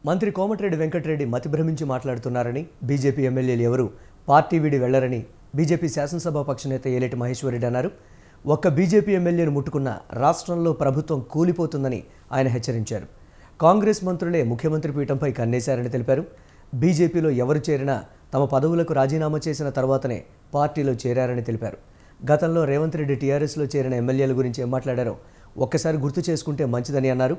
మంత్రి కోమటిరెడ్డి వెంకటరెడ్డి మతిభ్రమించి మాట్లాడుతున్నారని, బీజేపీ ఎమ్మెల్యేలు ఎవరు పార్టీ వీడి వెళ్లరని బీజేపీ శాసనసభాపక్ష నేత ఏలేటి మహేశ్వరరెడ్డి అన్నారు. ఒక్క బీజేపీ ఎమ్మెల్యేను ముట్టుకున్న రాష్ట్రంలో ప్రభుత్వం కూలిపోతుందని ఆయన హెచ్చరించారు. కాంగ్రెస్ మంత్రులే ముఖ్యమంత్రి పీఠంపై కన్నేశారని తెలిపారు. బీజేపీలో ఎవరు చేరినా తమ పదవులకు రాజీనామా చేసిన తర్వాతనే పార్టీలో చేరారని తెలిపారు. గతంలో రేవంత్ రెడ్డి టీఆర్ఎస్లో చేరిన ఎమ్మెల్యేల గురించి ఏం మాట్లాడారో ఒక్కసారి గుర్తు చేసుకుంటే మంచిదని అన్నారు.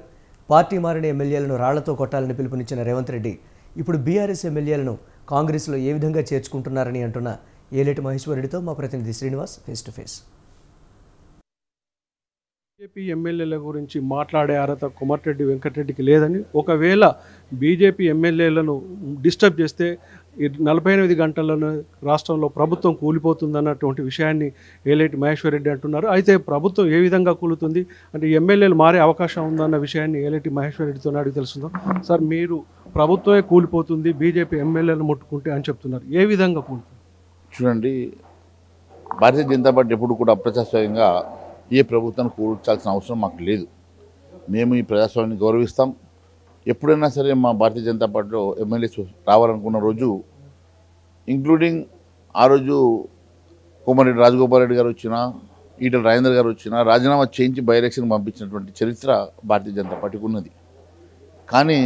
పార్టీ మారిన ఎమ్మెల్యేలను రాళ్లతో కొట్టాలని పిలుపునిచ్చిన రేవంత్ రెడ్డి ఇప్పుడు బీఆర్ఎస్ ఎమ్మెల్యేలను కాంగ్రెస్లో ఏ విధంగా చేర్చుకుంటున్నారని అంటున్న ఏలేటి మహేశ్వరరెడ్డితో మా ప్రతినిధి Srinivas face to face. BJP ఎమ్మెల్యేల గురించి మాట్లాడే అర్హత కోమటిరెడ్డి వెంకటరెడ్డికి లేదని, ఒకవేళ బీజేపీ ఎమ్మెల్యేలను డిస్టర్బ్ చేస్తే 48 గంటల్లోనే రాష్ట్రంలో ప్రభుత్వం కూలిపోతుందన్నటువంటి విషయాన్ని ఏలేటి మహేశ్వరరెడ్డి అంటున్నారు. అయితే ప్రభుత్వం ఏ విధంగా కూలుతుంది అంటే ఎమ్మెల్యేలు మారే అవకాశం ఉందన్న విషయాన్ని ఏలేటి మహేశ్వరరెడ్డితో అడిగి తెలుస్తుందాం. సార్, మీరు ప్రభుత్వమే కూలిపోతుంది బీజేపీ ఎమ్మెల్యేలను ముట్టుకుంటే అని చెప్తున్నారు, ఏ విధంగా కూలుతుంది? చూడండి, భారతీయ జనతా పార్టీ ఎప్పుడు కూడా అప్రజాస్వామ్యంగా ఏ ప్రభుత్వాన్ని కూల్చాల్సిన అవసరం మాకు లేదు. మేము ఈ ప్రజాస్వామ్యాన్ని గౌరవిస్తాం. ఎప్పుడైనా సరే మా భారతీయ జనతా పార్టీలో ఎమ్మెల్యేస్ రావాలనుకున్న రోజు, ఇంక్లూడింగ్ ఆ రోజు కోమటిరెడ్డి రాజగోపాల్ రెడ్డి గారు వచ్చినా, ఈటెల రాజేందర్ గారు వచ్చినా రాజీనామా చేయించి బై ఎలక్షన్ పంపించినటువంటి చరిత్ర భారతీయ జనతా పార్టీకి ఉన్నది. కానీ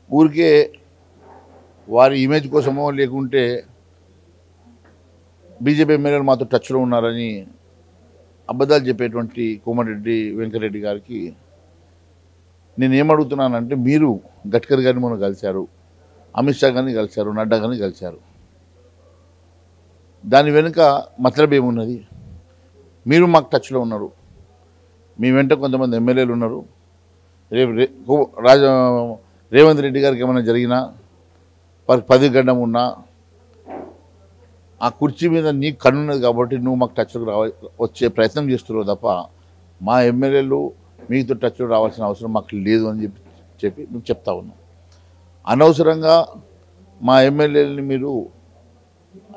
ఊరికే వారి ఇమేజ్ కోసమో లేకుంటే బీజేపీ ఎమ్మెల్యేలు మాతో టచ్లో ఉన్నారని అబద్ధాలు చెప్పేటువంటి కోమటిరెడ్డి వెంకటరెడ్డి గారికి నేనేమడుగుతున్నానంటే, మీరు గడ్కరీ గారిని మొన్న కలిశారు, అమిత్ షా గారిని కలిశారు, నడ్డా గారిని కలిశారు. దాని వెనుక మతలబ్ ఏమున్నది? మీరు మాకు టచ్లో ఉన్నారు, మీ వెంట కొంతమంది ఎమ్మెల్యేలు ఉన్నారు. రేవంత్ రెడ్డి గారికి ఏమైనా జరిగినా, వారికి 10 గడ్డం ఉన్నా, ఆ కుర్చీ మీద నీకు కన్నున్నది కాబట్టి నువ్వు మాకు టచ్లోకి వచ్చే ప్రయత్నం చేస్తున్నావు తప్ప మా ఎమ్మెల్యేలు మీతో టచ్లో రావాల్సిన అవసరం మాకు లేదు అని చెప్పి మేము చెప్తా ఉన్నాం. అనవసరంగా మా ఎమ్మెల్యేలని మీరు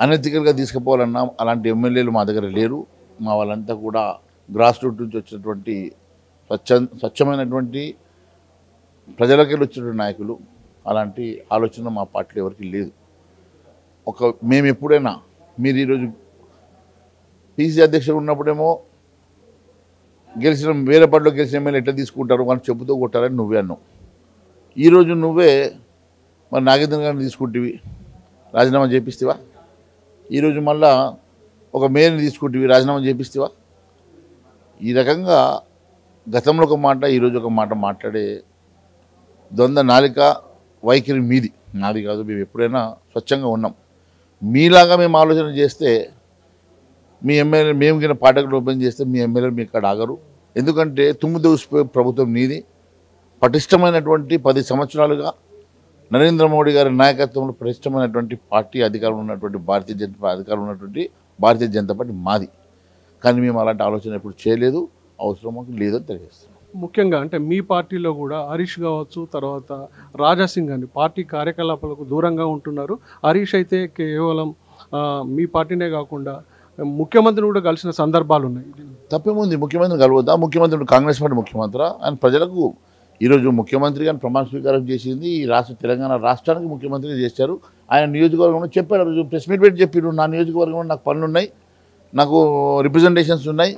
అనెతికల్గా తీసుకుపోవాలన్నా అలాంటి ఎమ్మెల్యేలు మా దగ్గర లేరు. మా వాళ్ళంతా కూడా గ్రాస్ రూట్ నుంచి వచ్చినటువంటి స్వచ్ఛమైనటువంటి ప్రజలకి వచ్చినటువంటి నాయకులు. అలాంటి ఆలోచన మా పార్టీలో ఎవరికి లేదు. మేము ఎప్పుడైనా, మీరు ఈరోజు పీసీ అధ్యక్షుడు ఉన్నప్పుడేమో గెలిచిన వేరే పార్టీలో గెలిచిన ఎమ్మెల్యే ఎట్లా తీసుకుంటారు వాళ్ళు చెప్పుతో కొట్టారని నువ్వే అన్నావు. ఈరోజు నువ్వే మరి నాగేంద్ర గారిని తీసుకుంటేవి, రాజీనామా చేపిస్తేవా? ఈరోజు మళ్ళా ఒక మేయర్ని తీసుకుంటేవి, రాజీనామా చేపిస్తేవా? ఈ రకంగా గతంలో ఒక మాట, ఈరోజు ఒక మాట మాట్లాడే ద్వంద్వ నాలిక వైఖరి మీది, నాది కాదు. మేము ఎప్పుడైనా స్వచ్ఛంగా ఉన్నాం. మీలాగా మేము ఆలోచన చేస్తే మీ ఎమ్మెల్యే మేము కింద పాఠకులు ఓపెన్ చేస్తే మీ ఎమ్మెల్యేలు మీ ఇక్కడ ఆగరు. ఎందుకంటే తుమ్ము దూసిపోయే ప్రభుత్వం నీది. పటిష్టమైనటువంటి 10 సంవత్సరాలుగా నరేంద్ర మోడీ గారి నాయకత్వంలో పటిష్టమైనటువంటి పార్టీ అధికారంలో ఉన్నటువంటి భారతీయ జనతా పార్టీ మాది. కానీ మేము అలాంటి ఆలోచన ఎప్పుడు చేయలేదు, అవసరం మాకు లేదని తెలియజేస్తున్నాం. ముఖ్యంగా అంటే మీ పార్టీలో కూడా హరీష్ కావచ్చు, తర్వాత రాజాసింగ్ అని పార్టీ కార్యకలాపాలకు దూరంగా ఉంటున్నారు. హరీష్ అయితే కేవలం మీ పార్టీనే కాకుండా ముఖ్యమంత్రిని కూడా కలిసిన సందర్భాలు ఉన్నాయి. తప్పేముంది? ముఖ్యమంత్రిని కలవద్దా? ముఖ్యమంత్రి కాంగ్రెస్ పార్టీ ముఖ్యమంత్రి ఆయన ప్రజలకు ఈరోజు ముఖ్యమంత్రి గారిని ప్రమాణ స్వీకారం చేసింది ఈ తెలంగాణ రాష్ట్రానికి ముఖ్యమంత్రిగా చేశారు. ఆయన నియోజకవర్గంలో చెప్పారు, రోజు ప్రెస్ మీట్ పెట్టి చెప్పారు, నా నియోజకవర్గంలో నాకు పనులు ఉన్నాయి, నాకు రిప్రజెంటేషన్స్ ఉన్నాయి,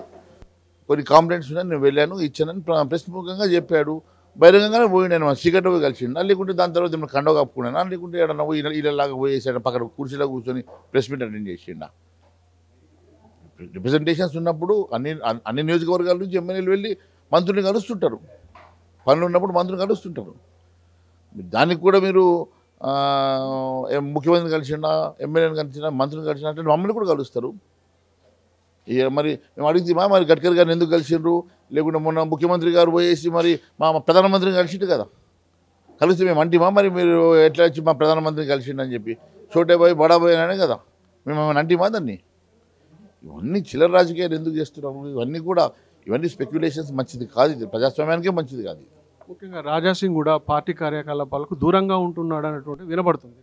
కొన్ని కాంప్లైంట్స్ ఉన్నాయి, నేను వెళ్ళాను ఇచ్చానని ప్రెస్ ముఖంగా చెప్పాడు. బహిరంగంగానే పోయి నేను చీకట్లో పోయి కలిసిండు. లేకుంటే దాని తర్వాత నేను కండవ కప్పుకున్నాను, లేకుంటే ఏడన్నా పోయి ఇళ్ళలాగా పోయేసాడు, పక్కన కుర్చీలో కూర్చొని ప్రెస్ మీట్ అటెండ్ చేసిండా? రిప్రజెంటేషన్స్ ఉన్నప్పుడు అన్ని నియోజకవర్గాల నుంచి ఎమ్మెల్యేలు వెళ్ళి మంత్రులు కలుస్తుంటారు, పనులు ఉన్నప్పుడు మంత్రులు కలుస్తుంటారు. దానికి కూడా మీరు ముఖ్యమంత్రిని కలిసిండా, ఎమ్మెల్యేని కలిసినా, మంత్రిని కలిసినా అంటే మమ్మల్ని కూడా కలుస్తారు. మరి మేము అడిగితేమా మరి గడ్కరీ గారిని ఎందుకు కలిసిండ్రు, లేకుంటే మొన్న ముఖ్యమంత్రి గారు పోయేసి మరి మా ప్రధానమంత్రిని కలిసిండు కదా, కలిస్తే మేము అంటిమా మరి మీరు ఎట్లా వచ్చి మా ప్రధానమంత్రిని కలిసిండని చెప్పి చోటే పోయి బడాబోయ్ అనే కదా మేము అంటిమా దాన్ని? ఇవన్నీ చిల్లర రాజకీయాలు ఎందుకు చేస్తున్నాము? ఇవన్నీ స్పెక్యులేషన్స్ మంచిది కాదు, ఇది ప్రజాస్వామ్యానికే మంచిది కాదు. ముఖ్యంగా రాజాసింగ్ కూడా పార్టీ కార్యకలాపాలకు దూరంగా ఉంటున్నాడు అన్నటువంటి వినబడుతుంది.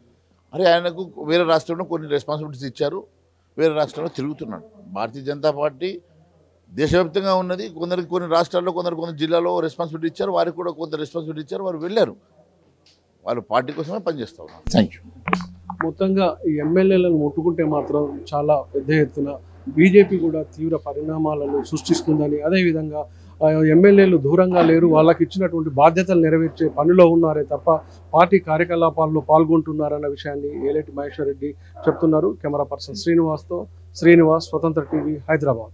అరే, ఆయనకు వేరే రాష్ట్రంలో కొన్ని రెస్పాన్సిబిలిటీస్ ఇచ్చారు, వేరే రాష్ట్రంలో తిరుగుతున్నాడు. భారతీయ జనతా పార్టీ దేశవ్యాప్తంగా ఉన్నది. కొందరికి కొన్ని రాష్ట్రాల్లో, కొందరు జిల్లాలో రెస్పాన్సిబిలిటీ ఇచ్చారు, వారికి కూడా కొంత రెస్పాన్సిబిలిటీ ఇచ్చారు, వారు వెళ్ళారు. వాళ్ళు పార్టీ కోసమే పనిచేస్తూ ఉన్నారు. Thank you. మొత్తంగా ఈ ఎమ్మెల్యేలను ముట్టుకుంటే మాత్రం చాలా పెద్ద ఎత్తున బీజేపీ కూడా తీవ్ర పరిణామాలను సృష్టిస్తుందని, అదేవిధంగా ఎమ్మెల్యేలు దూరంగా లేరు, వాళ్ళకి ఇచ్చినటువంటి బాధ్యతలు నెరవేర్చే పనిలో ఉన్నారే తప్ప పార్టీ కార్యకలాపాల్లో పాల్గొంటున్నారన్న విషయాన్ని ఏలేటి మహేశ్వర్ రెడ్డి చెప్తున్నారు. కెమెరా పర్సన్ శ్రీనివాస్తో శ్రీనివాస్, స్వతంత్ర టీవీ, హైదరాబాద్.